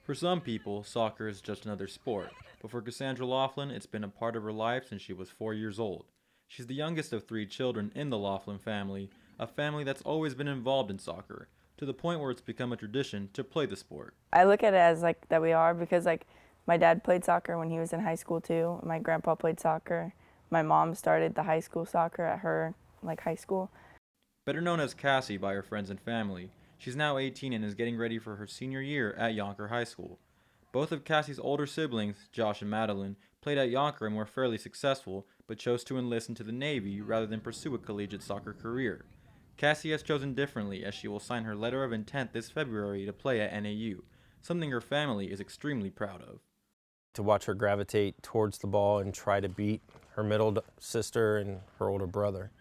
For some people, soccer is just another sport, but for Cassandra Laughlin, it's been a part of her life since she was 4 years old. She's the youngest of three children in the Laughlin family, a family that's always been involved in soccer, to the point where it's become a tradition to play the sport. I look at it as like that we are because like my dad played soccer when he was in high school too. My grandpa played soccer. My mom started the high school soccer at her like high school. Better known as Cassie by her friends and family, she's now 18 and is getting ready for her senior year at Yonker High School. Both of Cassie's older siblings, Josh and Madeline, played at Yonker and were fairly successful, but chose to enlist into the Navy rather than pursue a collegiate soccer career. Cassie has chosen differently as she will sign her letter of intent this February to play at NAU, something her family is extremely proud of. To watch her gravitate towards the ball and try to beat her middle sister and her older brother.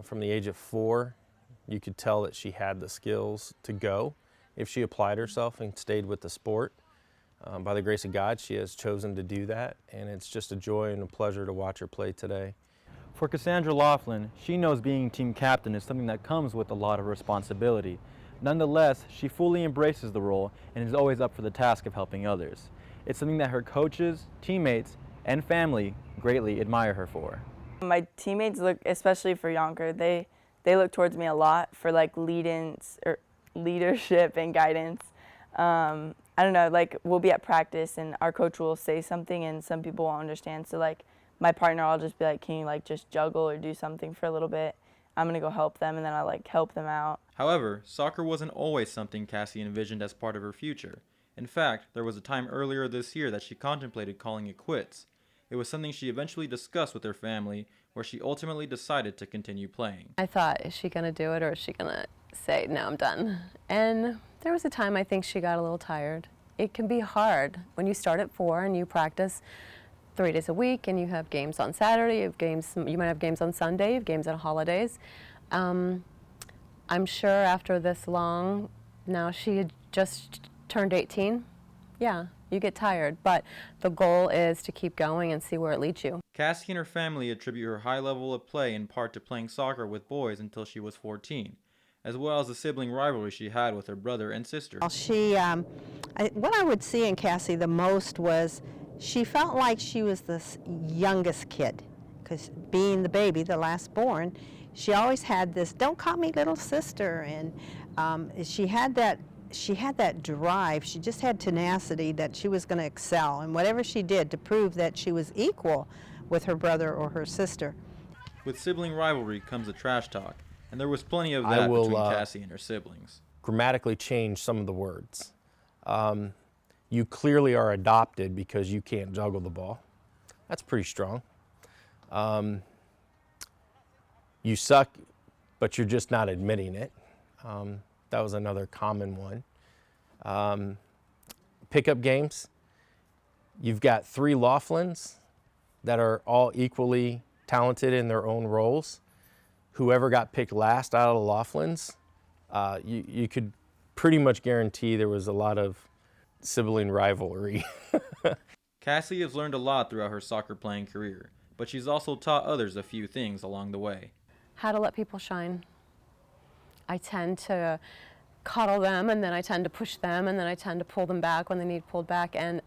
From the age of 4, you could tell that she had the skills to go if she applied herself and stayed with the sport. By the grace of God, she has chosen to do that, and it's just a joy and a pleasure to watch her play today. For Cassandra Laughlin, she knows being team captain is something that comes with a lot of responsibility. Nonetheless, she fully embraces the role and is always up for the task of helping others. It's something that her coaches, teammates, and family greatly admire her for. My teammates look, especially for Yonker, they look towards me a lot for like leadership and guidance. I don't know, like we'll be at practice and our coach will say something and some people won't understand. So like my partner, I'll just be like, can you like just juggle or do something for a little bit? I'm gonna go help them, and then I like help them out. However, soccer wasn't always something Cassie envisioned as part of her future. In fact, there was a time earlier this year that she contemplated calling it quits. It was something she eventually discussed with her family, where she ultimately decided to continue playing. I thought, is she going to do it or is she going to say, no, I'm done? And there was a time I think she got a little tired. It can be hard when you start at 4 and you practice 3 days a week and you have games on Saturday, you might have games on Sunday, you have games on holidays. I'm sure after this long, now she had just turned 18, yeah, you get tired, but the goal is to keep going and see where it leads you. Cassie and her family attribute her high level of play in part to playing soccer with boys until she was 14, as well as the sibling rivalry she had with her brother and sister. What I would see in Cassie the most was she felt like she was the youngest kid, because being the baby, the last born, she always had this, don't call me little sister, and she had that drive. She just had tenacity that she was going to excel, and whatever she did to prove that she was equal with her brother or her sister. With sibling rivalry comes the trash talk, and there was plenty of that between Cassie and her siblings. Grammatically change some of the words. You clearly are adopted because you can't juggle the ball. That's pretty strong. You suck, but you're just not admitting it. That was another common one. Pickup games. You've got 3 Laughlins that are all equally talented in their own roles. Whoever got picked last out of the Laughlins, you could pretty much guarantee there was a lot of sibling rivalry. Cassie has learned a lot throughout her soccer playing career, but she's also taught others a few things along the way. How to let people shine. I tend to coddle them, and then I tend to push them, and then I tend to pull them back when they need pulled back. And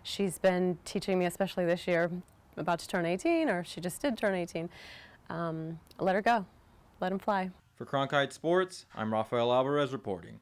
she's been teaching me, especially this year, about to turn 18, or she just did turn 18. Let her go. Let him fly. For Cronkite Sports, I'm Rafael Alvarez reporting.